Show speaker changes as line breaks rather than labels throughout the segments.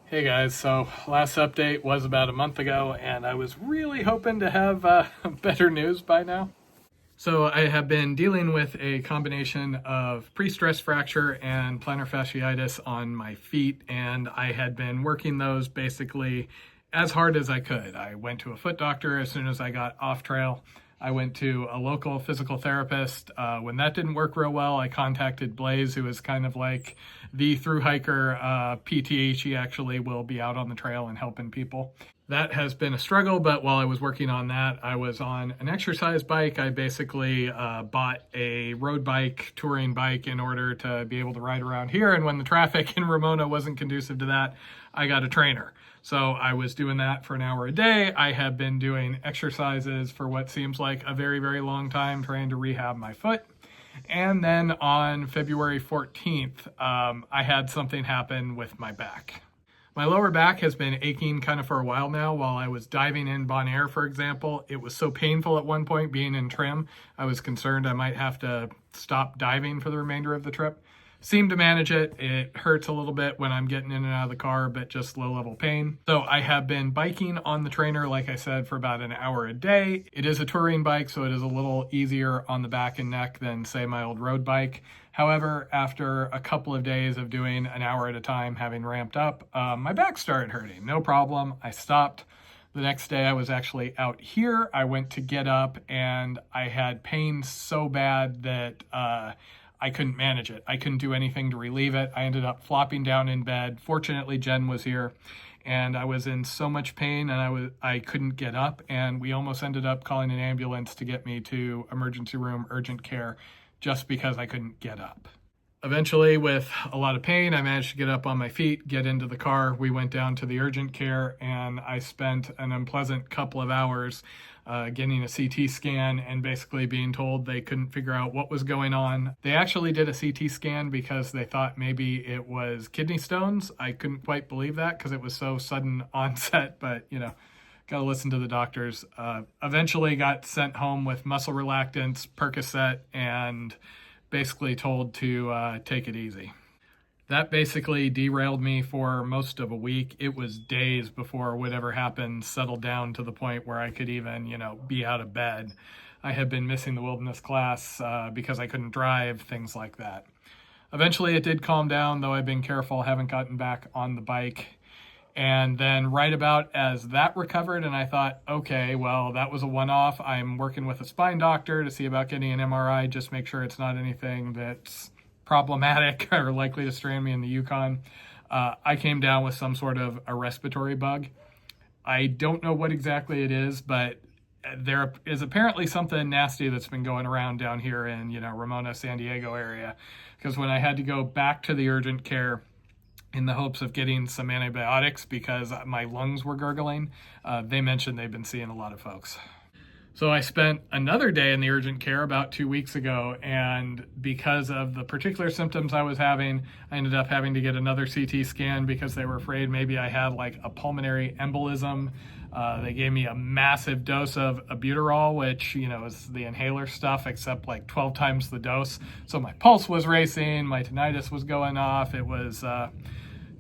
Hey guys, so last update was about a month ago, and I was really hoping to have better news by now. So I have been dealing with a combination of pre-stress fracture and plantar fasciitis on my feet, and I had been working those basically as hard as I could. I went to a foot doctor as soon as I got off trail. I went to a local physical therapist. When that didn't work real well, I contacted Blaze, who is kind of like the thru hiker PT. She actually will be out on the trail and helping people. That has been a struggle, but while I was working on that, I was on an exercise bike. I basically bought a road bike, touring bike, in order to be able to ride around here. And when the traffic in Ramona wasn't conducive to that, I got a trainer. So I was doing that for an hour a day. I have been doing exercises for what seems like a very, very long time, trying to rehab my foot. And then on February 14th, I had something happen with my back. My lower back has been aching kind of for a while now. While I was diving in Bonaire, for example, it was so painful at one point being in trim, I was concerned I might have to stop diving for the remainder of the trip. Seem to manage it. It hurts a little bit when I'm getting in and out of the car, but just low level pain. So I have been biking on the trainer, like I said, for about an hour a day. It is a touring bike, so it is a little easier on the back and neck than, say, my old road bike. However, after a couple of days of doing an hour at a time, having ramped up, my back started hurting. No problem. I stopped. The next day I was actually out here. I went to get up and I had pain so bad that I couldn't manage it. I couldn't do anything to relieve it. I ended up flopping down in bed. Fortunately, Jen was here, and I was in so much pain and I couldn't get up, and we almost ended up calling an ambulance to get me to emergency room urgent care just because I couldn't get up. Eventually, with a lot of pain, I managed to get up on my feet, get into the car. We went down to the urgent care, and I spent an unpleasant couple of hours getting a CT scan and basically being told they couldn't figure out what was going on. They actually did a CT scan because they thought maybe it was kidney stones. I couldn't quite believe that because it was so sudden onset, but got to listen to the doctors. Eventually got sent home with muscle relaxants, Percocet, and basically told to take it easy. That basically derailed me for most of a week. It was days before whatever happened settled down to the point where I could even, be out of bed. I had been missing the wilderness class because I couldn't drive, things like that. Eventually it did calm down, though I've been careful, haven't gotten back on the bike. And then right about as that recovered, and I thought, okay, well, that was a one-off. I'm working with a spine doctor to see about getting an MRI, just make sure it's not anything that's problematic or likely to strand me in the Yukon. I came down with some sort of a respiratory bug. I don't know what exactly it is, but there is apparently something nasty that's been going around down here in, Ramona, San Diego area. Because when I had to go back to the urgent care in the hopes of getting some antibiotics because my lungs were gurgling, they mentioned they've been seeing a lot of folks. So I spent another day in the urgent care about 2 weeks ago, and because of the particular symptoms I was having, I ended up having to get another CT scan because they were afraid maybe I had like a pulmonary embolism. They gave me a massive dose of albuterol, which, is the inhaler stuff, except like 12 times the dose. So my pulse was racing, my tinnitus was going off. It was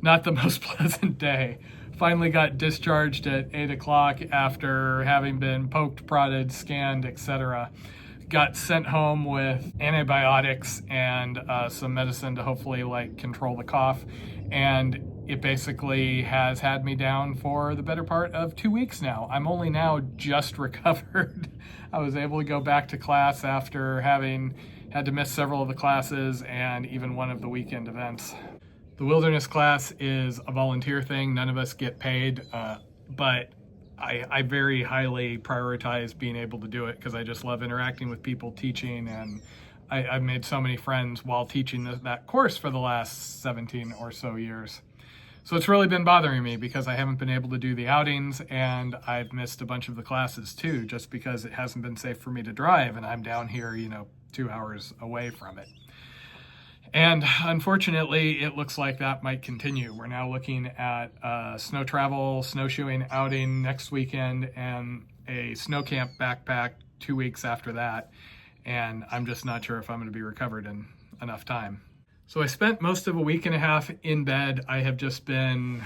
not the most pleasant day. Finally got discharged at 8 o'clock after having been poked, prodded, scanned, etc. Got sent home with antibiotics and some medicine to hopefully control the cough. And it basically has had me down for the better part of 2 weeks now. I'm only now just recovered. I was able to go back to class after having had to miss several of the classes and even one of the weekend events. The wilderness class is a volunteer thing. None of us get paid, but I very highly prioritize being able to do it because I just love interacting with people, teaching, and I've made so many friends while teaching that course for the last 17 or so years. So it's really been bothering me because I haven't been able to do the outings, and I've missed a bunch of the classes too, just because it hasn't been safe for me to drive, and I'm down here, 2 hours away from it. And unfortunately, it looks like that might continue. We're now looking at snow travel, snowshoeing outing next weekend, and a snow camp backpack 2 weeks after that. And I'm just not sure if I'm going to be recovered in enough time. So I spent most of a week and a half in bed. I have just been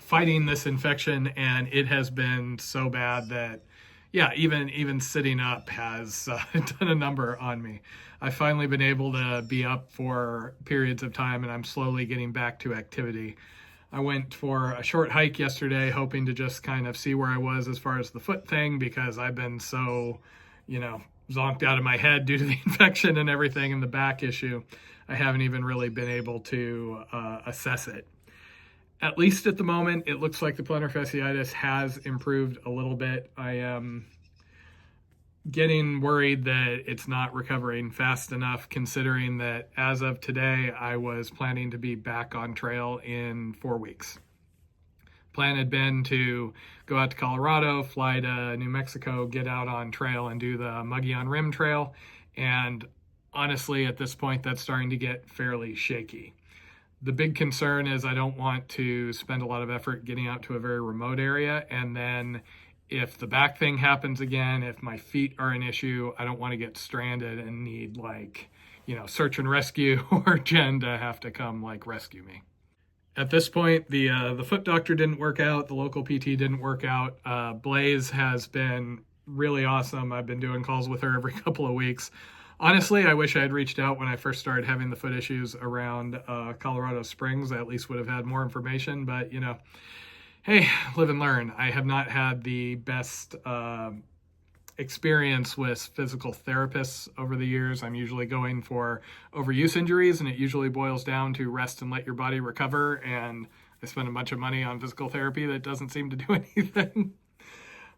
fighting this infection, and it has been so bad that, yeah, even sitting up has done a number on me. I've finally been able to be up for periods of time, and I'm slowly getting back to activity. I went for a short hike yesterday, hoping to just kind of see where I was as far as the foot thing, because I've been so, zonked out of my head due to the infection and everything and the back issue. I haven't even really been able to assess it. At least at the moment, it looks like the plantar fasciitis has improved a little bit. I am getting worried that it's not recovering fast enough, considering that as of today, I was planning to be back on trail in 4 weeks. Plan had been to go out to Colorado, fly to New Mexico, get out on trail and do the Mogollon Rim Trail. And honestly, at this point, that's starting to get fairly shaky. The big concern is I don't want to spend a lot of effort getting out to a very remote area. And then if the back thing happens again, if my feet are an issue, I don't want to get stranded and need search and rescue or Jen to have to come rescue me. At this point, the foot doctor didn't work out. The local PT didn't work out. Blaze has been really awesome. I've been doing calls with her every couple of weeks. Honestly, I wish I had reached out when I first started having the foot issues around Colorado Springs. I at least would have had more information, but hey, live and learn. I have not had the best experience with physical therapists over the years. I'm usually going for overuse injuries, and it usually boils down to rest and let your body recover. And I spend a bunch of money on physical therapy that doesn't seem to do anything.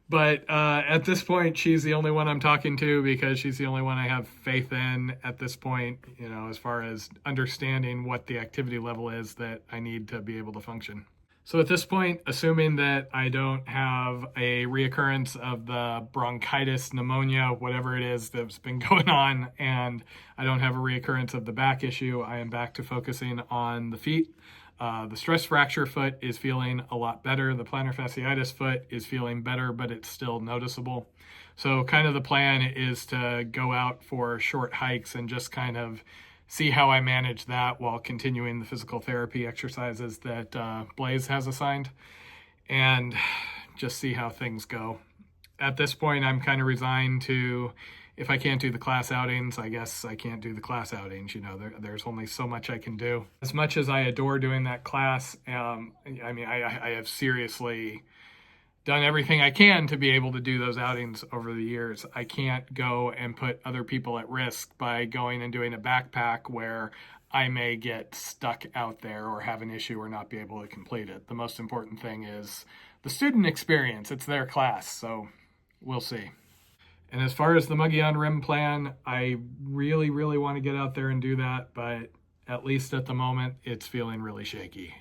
But at this point, she's the only one I'm talking to because she's the only one I have faith in at this point, as far as understanding what the activity level is that I need to be able to function. So at this point, assuming that I don't have a reoccurrence of the bronchitis, pneumonia, whatever it is that's been going on, and I don't have a reoccurrence of the back issue, I am back to focusing on the feet. The stress fracture foot is feeling a lot better. The plantar fasciitis foot is feeling better, but it's still noticeable. So kind of the plan is to go out for short hikes and just kind of see how I manage that while continuing the physical therapy exercises that Blaze has assigned, and just see how things go. At this point, I'm kind of resigned to, if I can't do the class outings, I guess I can't do the class outings. There's only so much I can do. As much as I adore doing that class, I have seriously done everything I can to be able to do those outings over the years. I can't go and put other people at risk by going and doing a backpack where I may get stuck out there or have an issue or not be able to complete it. The most important thing is the student experience. It's their class, so we'll see. And as far as the Mogollon Rim plan, I really, really want to get out there and do that, but at least at the moment, it's feeling really shaky.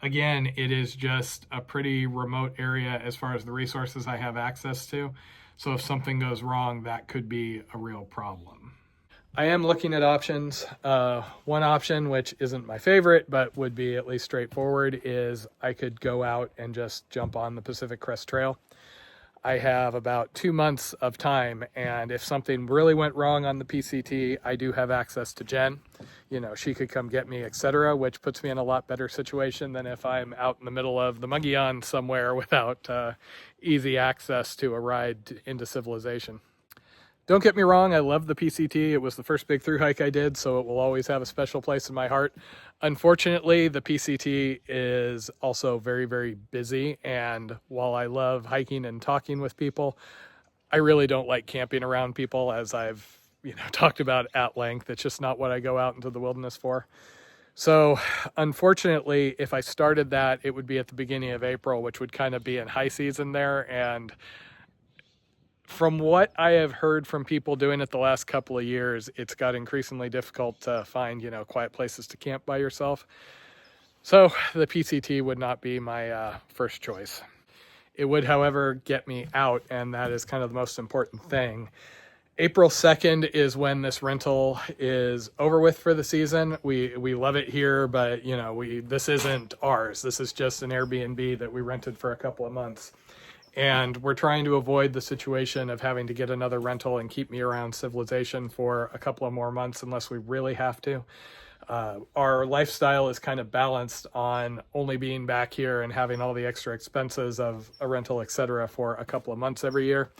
Again, it is just a pretty remote area as far as the resources I have access to. So if something goes wrong, that could be a real problem. I am looking at options. One option, which isn't my favorite, but would be at least straightforward, is I could go out and just jump on the Pacific Crest Trail. I have about 2 months of time, and if something really went wrong on the PCT, I do have access to Jen. She could come get me, etc., which puts me in a lot better situation than if I'm out in the middle of the Mogollon somewhere without easy access to a ride into civilization. Don't get me wrong, I love the PCT. It was the first big thru hike I did, so it will always have a special place in my heart. Unfortunately, the PCT is also very, very busy, and while I love hiking and talking with people, I really don't like camping around people, as I've talked about at length. It's just not what I go out into the wilderness for. So unfortunately, if I started that, it would be at the beginning of April, which would kind of be in high season there, and from what I have heard from people doing it the last couple of years, it's got increasingly difficult to find, quiet places to camp by yourself. So the PCT would not be my first choice. It would, however, get me out, and that is kind of the most important thing. April 2nd is when this rental is over with for the season. We love it here, but this isn't ours. This is just an Airbnb that we rented for a couple of months. And we're trying to avoid the situation of having to get another rental and keep me around civilization for a couple of more months unless we really have to. Our lifestyle is kind of balanced on only being back here and having all the extra expenses of a rental, etc., for a couple of months every year.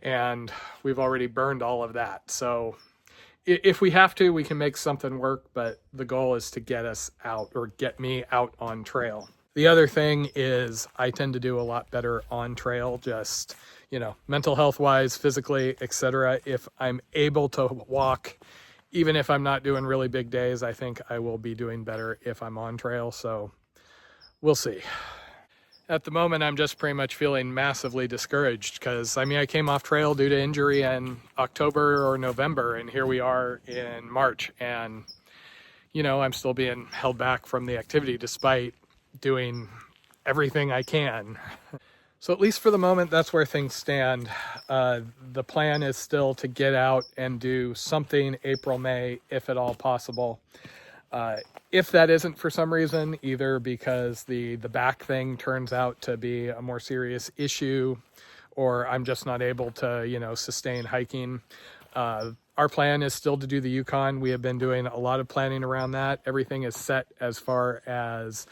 And we've already burned all of that. So if we have to, we can make something work, but the goal is to get us out, or get me out on trail. The other thing is I tend to do a lot better on trail, just, mental health wise, physically, etc. If I'm able to walk, even if I'm not doing really big days, I think I will be doing better if I'm on trail. So we'll see. At the moment, I'm just pretty much feeling massively discouraged because, I came off trail due to injury in October or November, and here we are in March. And, I'm still being held back from the activity despite doing everything I can. So at least for the moment, that's where things stand. The plan is still to get out and do something April, May, if at all possible. If that isn't for some reason, either because the back thing turns out to be a more serious issue, or I'm just not able to, sustain hiking, our plan is still to do the Yukon. We have been doing a lot of planning around that. Everything is set as far as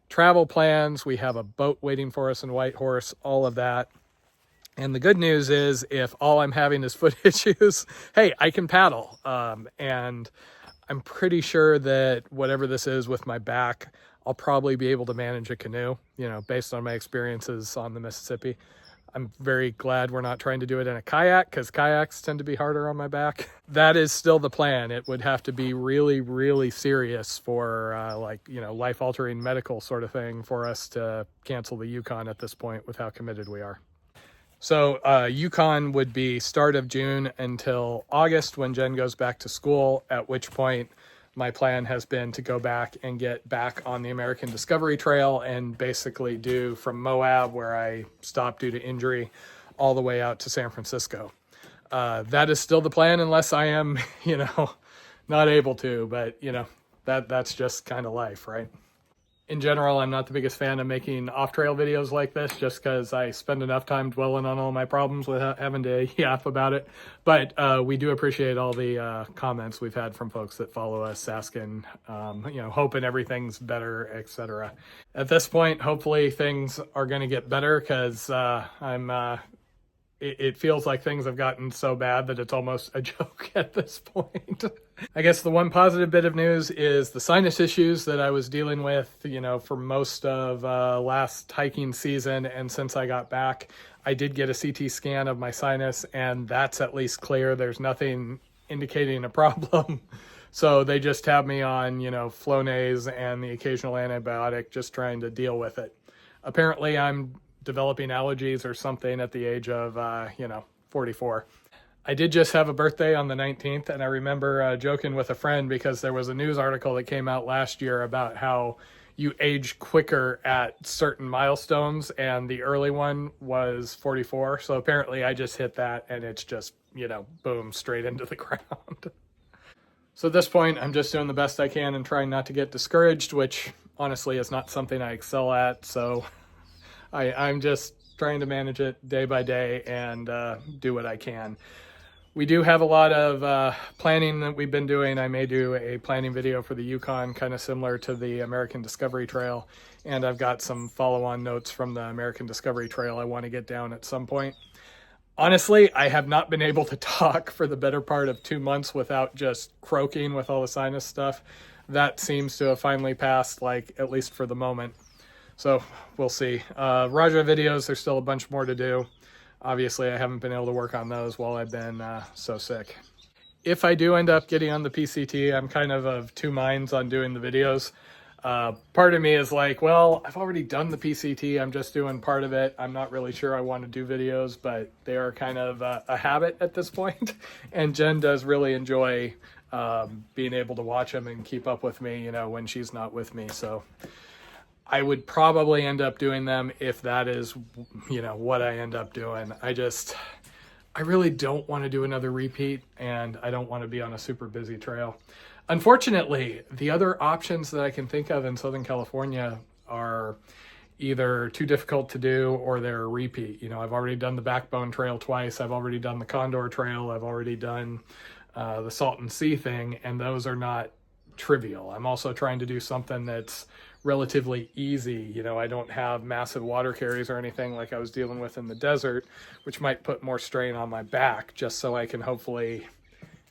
travel plans. We have a boat waiting for us in Whitehorse, all of that. And the good news is, if all I'm having is foot issues, hey, I can paddle. And I'm pretty sure that whatever this is with my back, I'll probably be able to manage a canoe, based on my experiences on the Mississippi. I'm very glad we're not trying to do it in a kayak, because kayaks tend to be harder on my back. That is still the plan. It would have to be really, really serious for life-altering medical sort of thing for us to cancel the Yukon at this point with how committed we are. So Yukon would be start of June until August when Jen goes back to school, at which point my plan has been to go back and get back on the American Discovery Trail and basically do from Moab, where I stopped due to injury, all the way out to San Francisco. That is still the plan, unless I am, not able to, but, that's just kind of life, right? In general, I'm not the biggest fan of making off-trail videos like this, just because I spend enough time dwelling on all my problems without having to yap about it. But we do appreciate all the comments we've had from folks that follow us, asking, hoping everything's better, etc. At this point, hopefully things are going to get better, because it feels like things have gotten so bad that it's almost a joke at this point. I guess the one positive bit of news is the sinus issues that I was dealing with, for most of last hiking season. And since I got back, I did get a CT scan of my sinus, and that's at least clear. There's nothing indicating a problem. So they just have me on, Flonase and the occasional antibiotic, just trying to deal with it. Apparently I'm developing allergies or something at the age of, 44. I did just have a birthday on the 19th, and I remember joking with a friend because there was a news article that came out last year about how you age quicker at certain milestones, and the early one was 44. So apparently I just hit that, and it's just, boom, straight into the ground. So at this point, I'm just doing the best I can and trying not to get discouraged, which honestly is not something I excel at. So I'm just trying to manage it day by day and do what I can. We do have a lot of planning that we've been doing. I may do a planning video for the Yukon, kind of similar to the American Discovery Trail. And I've got some follow-on notes from the American Discovery Trail I want to get down at some point. Honestly, I have not been able to talk for the better part of 2 months without just croaking with all the sinus stuff. That seems to have finally passed, at least for the moment. So we'll see. Raja videos, there's still a bunch more to do. Obviously, I haven't been able to work on those while I've been so sick. If I do end up getting on the PCT, I'm kind of two minds on doing the videos. Part of me is like, well, I've already done the PCT. I'm just doing part of it. I'm not really sure I want to do videos, but they are kind of a habit at this point. And Jen does really enjoy being able to watch them and keep up with me, when she's not with me. So I would probably end up doing them if that is, what I end up doing. I really don't want to do another repeat, and I don't want to be on a super busy trail. Unfortunately, the other options that I can think of in Southern California are either too difficult to do or they're a repeat. I've already done the Backbone Trail twice. I've already done the Condor Trail. I've already done the Salton Sea thing, and those are not trivial. I'm also trying to do something that's relatively easy. You know, I don't have massive water carries or anything like I was dealing with in the desert, which might put more strain on my back, just so I can hopefully,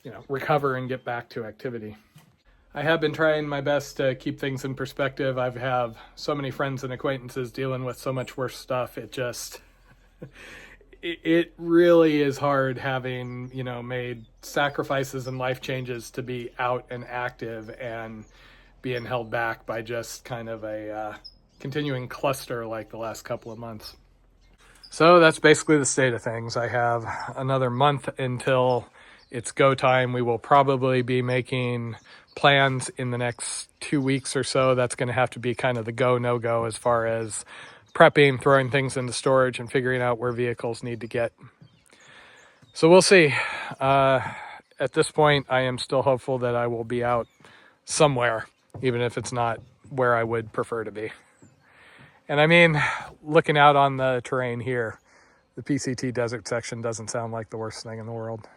you know, recover and get back to activity. I have been trying my best to keep things in perspective. I have so many friends and acquaintances dealing with so much worse stuff. It just, it really is hard having, you know, made sacrifices and life changes to be out and active and being held back by just kind of a continuing cluster like the last couple of months. So that's basically the state of things. I have another month until it's go time. We will probably be making plans in the next 2 weeks or so. That's going to have to be kind of the go, no go as far as prepping, throwing things into storage, and figuring out where vehicles need to get. So we'll see. At this point, I am still hopeful that I will be out somewhere, even if it's not where I would prefer to be. And I mean, looking out on the terrain here, the PCT desert section doesn't sound like the worst thing in the world.